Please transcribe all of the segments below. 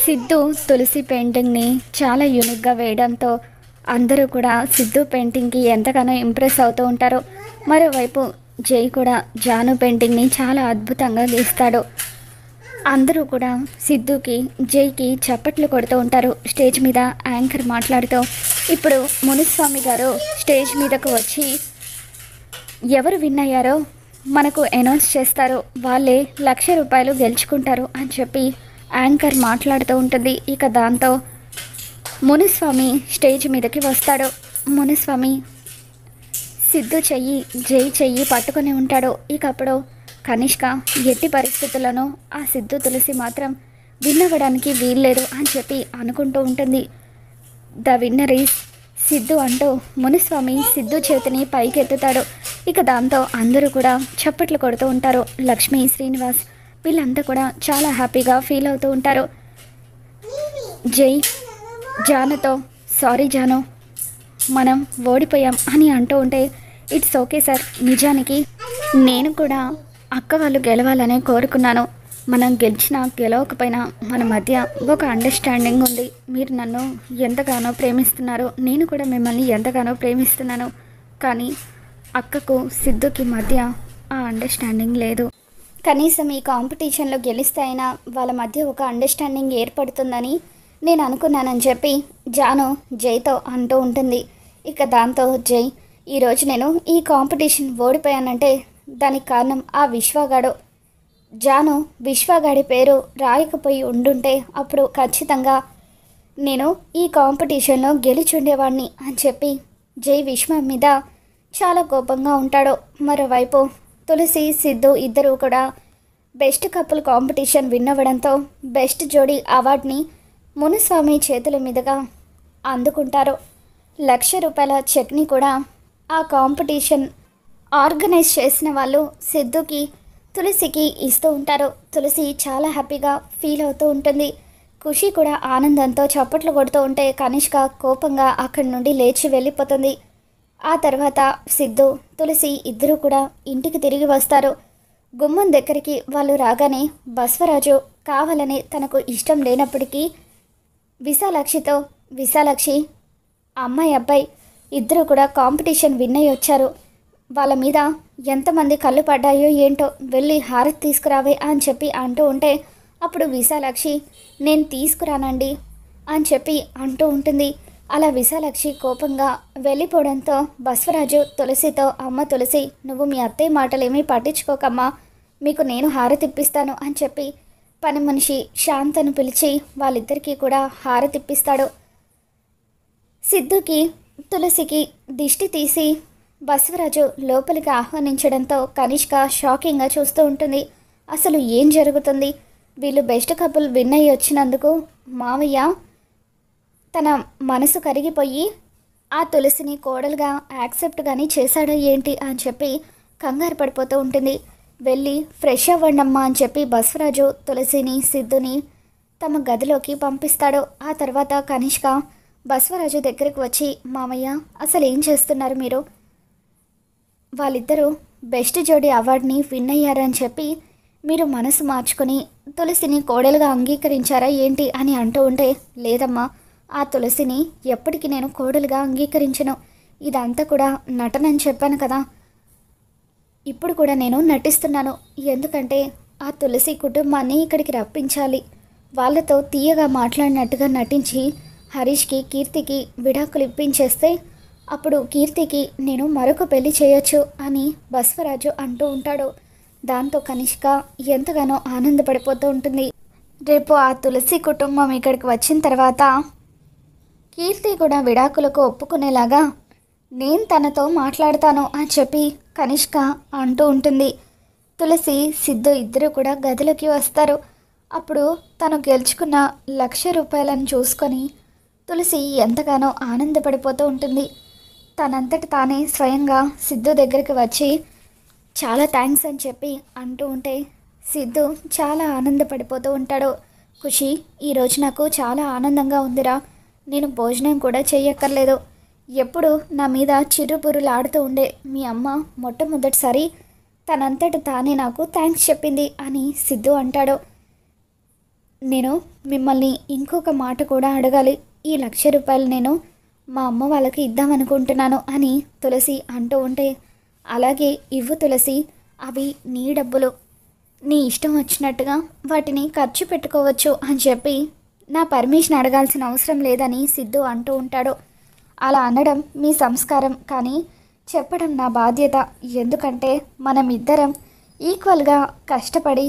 సిద్ధు తులసి పెయింటింగ్ని చాలా యూనిక్గా వేయడంతో అందరూ కూడా సిద్ధు పెయింటింగ్కి ఎంతగానో ఇంప్రెస్ అవుతూ ఉంటారు. మరోవైపు జై కూడా జాను పెయింటింగ్ని చాలా అద్భుతంగా గీస్తాడు. అందరూ కూడా సిద్ధుకి జైకి చప్పట్లు కొడుతూ ఉంటారు. స్టేజ్ మీద యాంకర్ మాట్లాడుతూ ఇప్పుడు మునుస్వామి గారు స్టేజ్ మీదకు వచ్చి ఎవరు విన్ అయ్యారో మనకు అనౌన్స్ చేస్తారు, వాళ్ళే ₹1,00,000 గెలుచుకుంటారు అని చెప్పి యాంకర్ మాట్లాడుతూ ఉంటుంది. ఇక దాంతో మునుస్వామి స్టేజ్ మీదకి వస్తాడు. మునుస్వామి సిద్ధు చెయ్యి జై చెయ్యి పట్టుకొని ఉంటాడు. ఇక అప్పుడు కనిష్క ఎట్టి పరిస్థితులను ఆ సిద్ధు తులసి మాత్రం విన్నవడానికి వీల్లేదు అని చెప్పి అనుకుంటూ ఉంటుంది. ద విన్నర్ ఈస్ సిద్ధు అంటూ మునుస్వామి సిద్ధు చేతిని పైకెత్తుతాడు. ఇక దాంతో అందరూ కూడా చప్పట్లు కొడుతూ ఉంటారు. లక్ష్మి, శ్రీనివాస్ వీళ్ళంతా కూడా చాలా హ్యాపీగా ఫీల్ అవుతూ ఉంటారు. జై జానుతో సారీ జాను, మనం ఓడిపోయాం అని అంటూ ఉంటే ఇట్స్ ఓకే సార్, నిజానికి నేను కూడా అక్క వాళ్ళు గెలవాలనే కోరుకున్నాను. మనం గెలిచినా గెలవకపోయినా మన మధ్య ఒక అండర్స్టాండింగ్ ఉంది. మీరు నన్ను ఎంతగానో ప్రేమిస్తున్నారు, నేను కూడా మిమ్మల్ని ఎంతగానో ప్రేమిస్తున్నాను. కానీ అక్కకు సిద్ధుకి మధ్య ఆ అండర్స్టాండింగ్ లేదు. కనీసం ఈ కాంపిటీషన్లో గెలిస్తే అయినా వాళ్ళ మధ్య ఒక అండర్స్టాండింగ్ ఏర్పడుతుందని నేను అనుకున్నానని చెప్పి జాను జైతో అంటూ ఉంటుంది. ఇక దాంతో జై, ఈరోజు నేను ఈ కాంపిటీషన్ ఓడిపోయానంటే దానికి కారణం ఆ విశ్వగాడు. జాను విశ్వగాడి పేరు రాయకపోయి ఉండుంటే అప్పుడు ఖచ్చితంగా నేను ఈ కాంపిటీషన్లో గెలిచుండేవాడిని అని చెప్పి జై విశ్వ మీద చాలా కోపంగా ఉంటాడు. మరోవైపు తులసి, సిద్ధు ఇద్దరూ కూడా బెస్ట్ కపుల్ కాంపిటీషన్ విన్ అవ్వడంతో బెస్ట్ జోడీ అవార్డుని మునుస్వామి చేతుల మీదుగా అందుకుంటారు. ₹1,00,000 చెక్ని కూడా ఆ కాంపిటీషన్ ఆర్గనైజ్ చేసిన వాళ్ళు సిద్ధుకి, తులసికి ఇస్తూ ఉంటారు. తులసి చాలా హ్యాపీగా ఫీల్ అవుతూ ఉంటుంది. ఖుషి కూడా ఆనందంతో చప్పట్లు కొడుతూ ఉంటే కనిష్క కోపంగా అక్కడి నుండి లేచి వెళ్ళిపోతుంది. ఆ తర్వాత సిద్ధు, తులసి ఇద్దరూ కూడా ఇంటికి తిరిగి వస్తారు. గుమ్మం దగ్గరికి వాళ్ళు రాగానే బస్వరాజు కావాలని తనకు ఇష్టం లేనప్పటికీ విశాలాక్షితో, విశాలాక్షి అమ్మాయి అబ్బాయి ఇద్దరు కూడా కాంపిటీషన్ విన్ అయ్యి వచ్చారు, వాళ్ళ మీద ఎంతమంది కళ్ళు పడ్డాయో ఏంటో, వెళ్ళి హారతి తీసుకురావే అని చెప్పి అంటూ ఉంటే అప్పుడు విశాలాక్షి నేను తీసుకురానండి అని చెప్పి అంటూ ఉంటుంది. అలా విశాలాక్షి కోపంగా వెళ్ళిపోవడంతో బస్వరాజు తులసితో, అమ్మ తులసి నువ్వు మీ అత్తయ్య మాటలేమీ పట్టించుకోకమ్మా, మీకు నేను హారతిప్పిస్తాను అని చెప్పి పని మనిషి శాంతను పిలిచి వాళ్ళిద్దరికీ కూడా హారతిప్పిస్తాడు. సిద్ధుకి, తులసికి దిష్టి తీసి బస్వరాజు లోపలికి ఆహ్వానించడంతో కనిష్క షాకింగ్గా చూస్తూ ఉంటుంది. అసలు ఏం జరుగుతుంది? వీళ్ళు బెస్ట్ కపుల్ విన్ అయ్యి వచ్చినందుకు మావయ్య తన మనసు కరిగిపోయి ఆ తులసిని కోడలుగా యాక్సెప్ట్ కానీ చేశాడో ఏంటి అని చెప్పి కంగారు పడిపోతూ ఉంటుంది. వెళ్ళి ఫ్రెష్ అవ్వండమ్మా అని చెప్పి బస్వరాజు తులసిని, సిద్ధుని తమ గదిలోకి పంపిస్తాడు. ఆ తర్వాత కనిష్క బస్వరాజు దగ్గరికి వచ్చి మామయ్య అసలు ఏం చేస్తున్నారు మీరు? వాళ్ళిద్దరూ బెస్ట్ జోడీ అవార్డుని విన్ అయ్యారని చెప్పి మీరు మనసు మార్చుకొని తులసిని కోడలుగా అంగీకరించారా ఏంటి అని అంటూ ఉంటే లేదమ్మా, ఆ తులసిని ఎప్పటికీ నేను కోడలుగా అంగీకరించను, ఇదంతా కూడా నటనని చెప్పాను కదా, ఇప్పుడు కూడా నేను నటిస్తున్నాను. ఎందుకంటే ఆ తులసి కుటుంబాన్ని ఇక్కడికి రప్పించాలి, వాళ్ళతో తీయగా మాట్లాడినట్టుగా నటించి హరీష్కి, కీర్తికి విడాకులు ఇప్పించేస్తే అప్పుడు కీర్తికి నేను మరొక పెళ్లి చేయొచ్చు అని బస్వరాజు అంటూ ఉంటాడు. దాంతో కనిష్క ఎంతగానో ఆనందపడిపోతూ ఉంటుంది. రేపు ఆ తులసి కుటుంబం ఇక్కడికి వచ్చిన తర్వాత కీర్తి కూడా విడాకులకు ఒప్పుకునేలాగా నేను తనతో మాట్లాడతాను అని చెప్పి కనిష్క అంటూ ఉంటుంది. తులసి, సిద్ధు ఇద్దరు కూడా గదిలోకి వస్తారు. అప్పుడు తను గెలుచుకున్న ₹1,00,000 చూసుకొని తులసి ఎంతగానో ఆనందపడిపోతూ ఉంటుంది. తనంతట తానే స్వయంగా సిద్ధు దగ్గరికి వచ్చి చాలా థ్యాంక్స్ అని చెప్పి అంటూ ఉంటే సిద్ధు చాలా ఆనందపడిపోతూ ఉంటాడు. ఖుషి, ఈరోజు నాకు చాలా ఆనందంగా ఉందిరా, నేను భోజనం కూడా చెయ్యక్కర్లేదు, ఎప్పుడు నా మీద చిరుబురులాడుతూ ఉండే మీ అమ్మ మొట్టమొదటిసారి తనంతట తానే నాకు థ్యాంక్స్ చెప్పింది అని సిద్ధు అంటాడు. నేను మిమ్మల్ని ఇంకొక మాట కూడా అడగాలి. ఈ 1,00,000 నేను మా అమ్మ వాళ్ళకి ఇద్దామనుకుంటున్నాను అని తులసి అంటూ ఉంటే, అలాగే ఇవ్వు తులసి, అవి నీ డబ్బులు, నీ ఇష్టం వచ్చినట్టుగా వాటిని ఖర్చు పెట్టుకోవచ్చు అని చెప్పి నా పర్మిషన్ అడగాల్సిన అవసరం లేదని సిద్ధు అంటూ ఉంటాడు. అలా అనడం మీ సంస్కారం, కానీ చెప్పడం నా బాధ్యత. ఎందుకంటే మనం ఇద్దరం ఈక్వల్గా కష్టపడి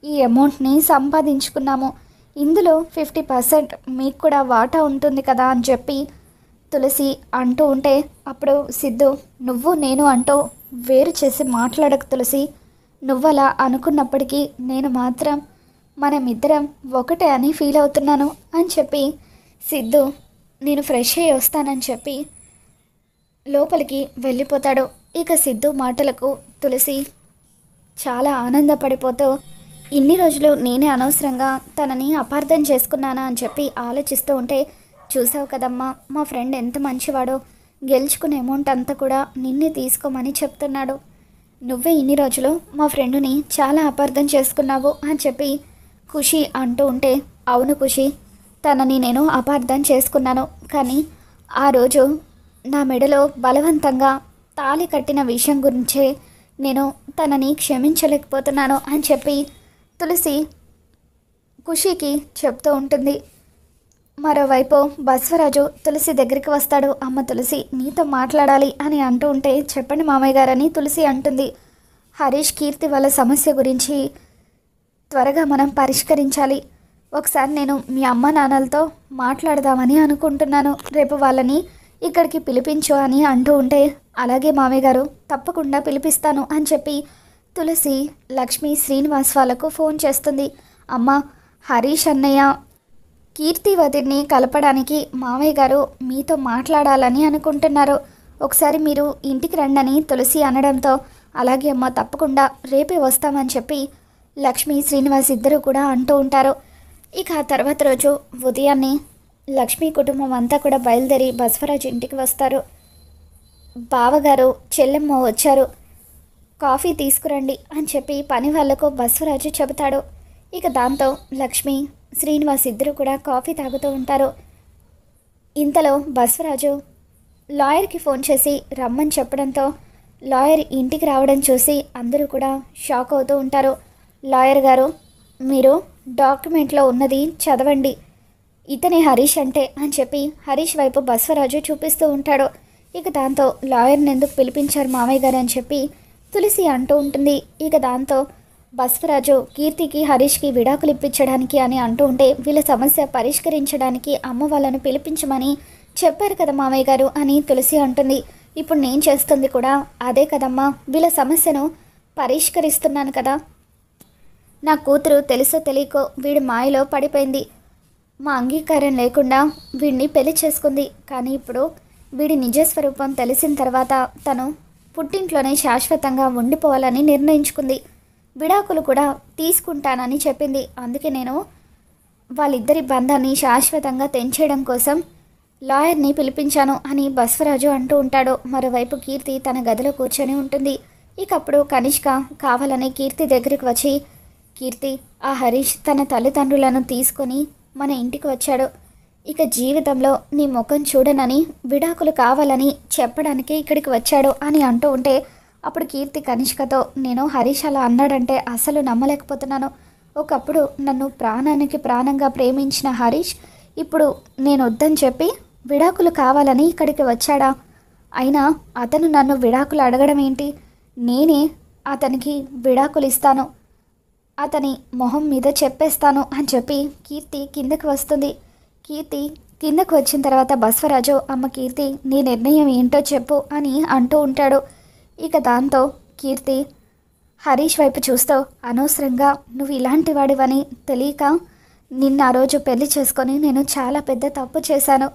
ఈ అమౌంట్ని సంపాదించుకున్నాము. ఇందులో 50% మీకు కూడా వాటా ఉంటుంది కదా అని చెప్పి తులసి అంటూ ఉంటే, అప్పుడు సిద్ధు, నువ్వు నేను అంటూ వేరు చేసి మాట్లాడకు తులసి. నువ్వలా అనుకున్నప్పటికీ నేను మాత్రం మనమిద్దరం ఒకటే అని ఫీల్ అవుతున్నాను అని చెప్పి సిద్ధు నేను ఫ్రెష్ అయ్యి వస్తానని చెప్పి లోపలికి వెళ్ళిపోతాడు. ఇక సిద్ధు మాటలకు తులసి చాలా ఆనందపడిపోతూ, ఇన్ని రోజులు నేనే అనవసరంగా తనని అపార్థం చేసుకున్నానా అని చెప్పి ఆలోచిస్తూ ఉంటే, చూసావు కదమ్మా మా ఫ్రెండ్ ఎంత మంచివాడో, గెలుచుకునే అమౌంట్ అంతా కూడా నిన్నే తీసుకోమని చెప్తున్నాడు. నువ్వే ఇన్ని రోజులు మా ఫ్రెండుని చాలా అపార్థం చేసుకున్నావు అని చెప్పి ఖుషి అంటూ ఉంటే, అవును ఖుషి, తనని నేను అపార్థం చేసుకున్నాను. కానీ ఆ రోజు నా మెడలో బలవంతంగా తాళి కట్టిన విషయం గురించే నేను తనని క్షమించలేకపోతున్నాను అని చెప్పి తులసి ఖుషికి చెప్తూ ఉంటుంది. మరోవైపు బస్వరాజు తులసి దగ్గరికి వస్తాడు. అమ్మ తులసి, నీతో మాట్లాడాలి అని అంటూ ఉంటే, చెప్పండి మామయ్య గారని తులసి అంటుంది. హరీష్ కీర్తి వాళ్ళ సమస్య గురించి త్వరగా మనం పరిష్కరించాలి. ఒకసారి నేను మీ అమ్మ నాన్నలతో మాట్లాడదామని అనుకుంటున్నాను. రేపు వాళ్ళని ఇక్కడికి పిలిపించు అని అంటూ ఉంటే, అలాగే మామయ్య గారు, తప్పకుండా పిలిపిస్తాను అని చెప్పి తులసి లక్ష్మి శ్రీనివాస్ వాళ్ళకు ఫోన్ చేస్తుంది. అమ్మ, హరీష్ అన్నయ్య కీర్తి వదిన్ని కలపడానికి మామయ్య గారు మీతో మాట్లాడాలని అనుకుంటున్నారు. ఒకసారి మీరు ఇంటికి రండని తులసి అనడంతో, అలాగే అమ్మ, తప్పకుండా రేపే వస్తామని చెప్పి లక్ష్మి శ్రీనివాస్ ఇద్దరు కూడా అంటూ ఉంటారు. ఇక ఆ తర్వాత రోజు ఉదయాన్నే లక్ష్మి కుటుంబం అంతా కూడా బయలుదేరి బసవరాజు ఇంటికి వస్తారు. బావగారు చెల్లెమ్మ వచ్చారు, కాఫీ తీసుకురండి అని చెప్పి పని వాళ్లకు బసవరాజు చెబుతాడు. ఇక దాంతో లక్ష్మి శ్రీనివాస్ ఇద్దరు కూడా కాఫీ తాగుతూ ఉంటారు. ఇంతలో బసవరాజు లాయర్కి ఫోన్ చేసి రమ్మని చెప్పడంతో లాయర్ ఇంటికి రావడం చూసి అందరూ కూడా షాక్ అవుతూ ఉంటారు. లాయర్ గారు, మీరు డాక్యుమెంట్లో ఉన్నది చదవండి, ఇతనే హరీష్ అంటే అని చెప్పి హరీష్ వైపు బసవరాజు చూపిస్తూ ఉంటాడు. ఇక దాంతో లాయర్ని ఎందుకు పిలిపించారు మామయ్య గారు అని చెప్పి తులసి అంటూ ఉంటుంది. ఇక దాంతో బసవరాజు కీర్తికి హరీష్కి విడాకులు ఇప్పించడానికి అని అంటూ ఉంటే, వీళ్ళ సమస్య పరిష్కరించడానికి అమ్మ వాళ్ళను పిలిపించమని చెప్పారు కదా మామయ్య గారు అని తులసి అంటుంది. ఇప్పుడు నేను చేస్తుంది కూడా అదే కదమ్మా, వీళ్ళ సమస్యను పరిష్కరిస్తున్నాను కదా. నా కూతురు తెలుసో తెలియకో వీడి మాయలో పడిపోయింది. మా అంగీకారం లేకుండా వీడిని పెళ్లి చేసుకుంది. కానీ ఇప్పుడు వీడి నిజస్వరూపం తెలిసిన తర్వాత తను పుట్టింట్లోనే శాశ్వతంగా ఉండిపోవాలని నిర్ణయించుకుంది. విడాకులు కూడా తీసుకుంటానని చెప్పింది. అందుకే నేను వాళ్ళిద్దరి బంధాన్ని శాశ్వతంగా తెంచేయడం కోసం లాయర్ని పిలిపించాను అని బసవరాజు అంటూ ఉంటాడు. మరోవైపు కీర్తి తన గదిలో కూర్చొని ఉంటుంది. ఇకప్పుడు కనిష్క కావాలని కీర్తి దగ్గరికి వచ్చి, కీర్తి, ఆ హరీష్ తన తల్లిదండ్రులను తీసుకొని మన ఇంటికి వచ్చాడు. ఇక జీవితంలో నీ ముఖం చూడనని విడాకులు కావాలని చెప్పడానికి ఇక్కడికి వచ్చాడు అని అంటూ ఉంటే, అప్పుడు కీర్తి కనిష్కతో, నేను హరీష్ అలా అన్నాడంటే అసలు నమ్మలేకపోతున్నాను. ఒకప్పుడు నన్ను ప్రాణానికి ప్రాణంగా ప్రేమించిన హరీష్ ఇప్పుడు నేను వద్దని చెప్పి విడాకులు కావాలని ఇక్కడికి వచ్చాడా? అయినా అతను నన్ను విడాకులు అడగడం ఏంటి? నేనే అతనికి విడాకులు ఇస్తాను, అతని మొహం మీద చెప్పేస్తాను అని చెప్పి కీర్తి కిందకు వస్తుంది. కీర్తి కిందకు వచ్చిన తర్వాత బసవరాజు, అమ్మ కీర్తి, నీ నిర్ణయం ఏంటో చెప్పు అని అంటూ ఉంటాడు. ఇక దాంతో కీర్తి హరీష్ వైపు చూస్తూ, అనవసరంగా నువ్వు ఇలాంటి వాడివని తెలియక నిన్న ఆ రోజు పెళ్లి చేసుకొని నేను చాలా పెద్ద తప్పు చేశాను.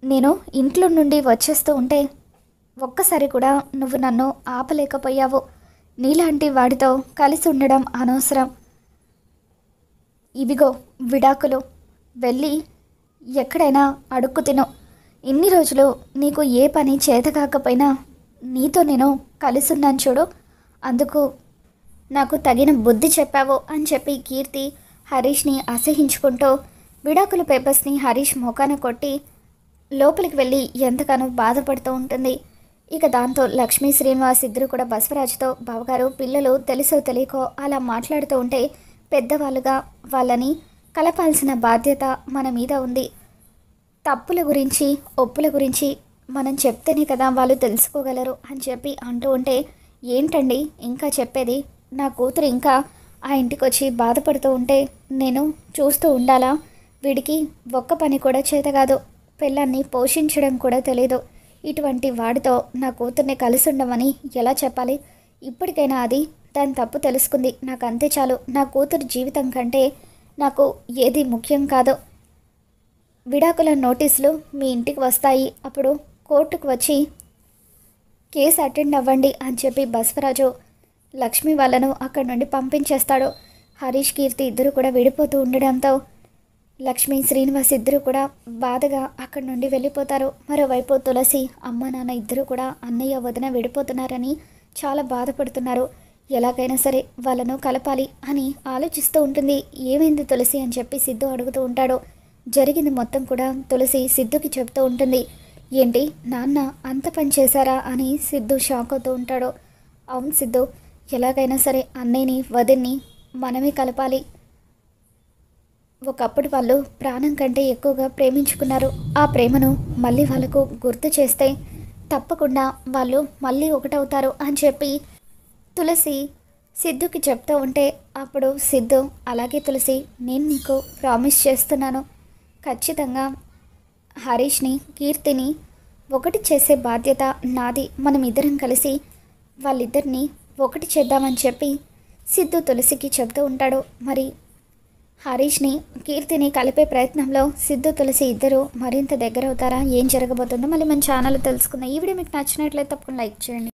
నేను ఇంట్లో నుండి వచ్చేస్తూ ఉంటే ఒక్కసారి కూడా నువ్వు నన్ను ఆపలేకపోయావు. నీలాంటి వాడితో కలిసి ఉండడం అనవసరం. ఇవిగో విడాకులు, వెళ్ళి ఎక్కడైనా అడుక్కు తిను. ఇన్ని రోజులు నీకు ఏ పని చేత కాకపోయినా నీతో నేను కలిసున్నాను చూడు, అందుకు నాకు తగిన బుద్ధి చెప్పావు అని చెప్పి కీర్తి హరీష్ని అసహించుకుంటూ విడాకుల పేపర్స్ని హరీష్ మోకాన కొట్టి లోపలికి వెళ్ళి ఎంతగానో బాధపడుతూ ఉంటుంది. ఇక దాంతో లక్ష్మీ శ్రీనివాస్ ఇద్దరు కూడా బసవరాజుతో బావగారు పిల్లలు తెలుసో తెలియకో అలా మాట్లాడుతూ ఉంటే పెద్దవాళ్ళుగా వాళ్ళని కలపాల్సిన బాధ్యత మన మీద ఉంది. తప్పుల గురించి ఒప్పుల గురించి మనం చెప్తేనే కదా వాళ్ళు తెలుసుకోగలరు అని చెప్పి అంటూ ఉంటే ఏంటండి ఇంకా చెప్పేది, నా కూతురు ఇంకా ఆ ఇంటికి వచ్చి బాధపడుతూ ఉంటే నేను చూస్తూ ఉండాలా? వీడికి ఒక్క పని కూడా చేత కాదు, పిల్లల్ని పోషించడం కూడా తెలీదు. ఇటువంటి వాడితో నా కూతుర్ని కలిసి ఉండమని ఎలా చెప్పాలి? ఇప్పటికైనా అది దాని తప్పు తెలుసుకుంది, నాకు అంతే చాలు. నా కూతురు జీవితం కంటే నాకు ఏది ముఖ్యం కాదు. విడాకుల నోటీసులు మీ ఇంటికి వస్తాయి, అప్పుడు కోర్టుకు వచ్చి కేసు అటెండ్ అవ్వండి అని చెప్పి బసవరాజు లక్ష్మి వాళ్ళను అక్కడి నుండి పంపించేస్తాడు. హరీష్ కీర్తి ఇద్దరు కూడా విడిపోతూ ఉండడంతో లక్ష్మి శ్రీనివాస్ ఇద్దరు కూడా బాధగా అక్కడి నుండి వెళ్ళిపోతారు. మరోవైపు తులసి అమ్మ నాన్న ఇద్దరు కూడా అన్నయ్య వదిన విడిపోతున్నారని చాలా బాధపడుతున్నారు. ఎలాగైనా సరే వాళ్ళను కలపాలి అని ఆలోచిస్తూ ఉంటుంది. ఏమైంది తులసి అని చెప్పి సిద్ధు అడుగుతూ ఉంటాడు. జరిగింది మొత్తం కూడా తులసి సిద్ధుకి చెప్తూ ఉంటుంది. ఏంటి నాన్న అంత పని చేశారా అని సిద్ధు షాక్ అవుతూ ఉంటాడు. అవును సిద్ధు, ఎలాగైనా సరే అన్నయ్యని వదిన్ని మనమే కలపాలి. ఒకప్పుడు వాళ్ళు ప్రాణం కంటే ఎక్కువగా ప్రేమించుకున్నారు. ఆ ప్రేమను మళ్ళీ వాళ్ళకు గుర్తు చేస్తే తప్పకుండా వాళ్ళు మళ్ళీ ఒకటవుతారు అని చెప్పి తులసి సిద్ధుకి చెప్తూ ఉంటే అప్పుడు సిద్ధు అలాగే తులసి, నేను నీకు ప్రామిస్ చేస్తున్నాను, ఖచ్చితంగా హరీష్ని కీర్తిని ఒకటి చేసే బాధ్యత నాది. మనం ఇద్దరం కలిసి వాళ్ళిద్దరిని ఒకటి చేద్దామని చెప్పి సిద్ధు తులసికి చెప్తూ ఉంటాడు. మరి హరీష్ని కీర్తిని కలిపే ప్రయత్నంలో సిద్ధు తులసి ఇద్దరు మరింత దగ్గర అవుతారా? ఏం జరగబోతుందో మళ్ళీ మన ఛానల్ తెలుసుకుందాం. ఈ వీడియో మీకు నచ్చినట్లయితే తప్పకుండా లైక్ చేయండి.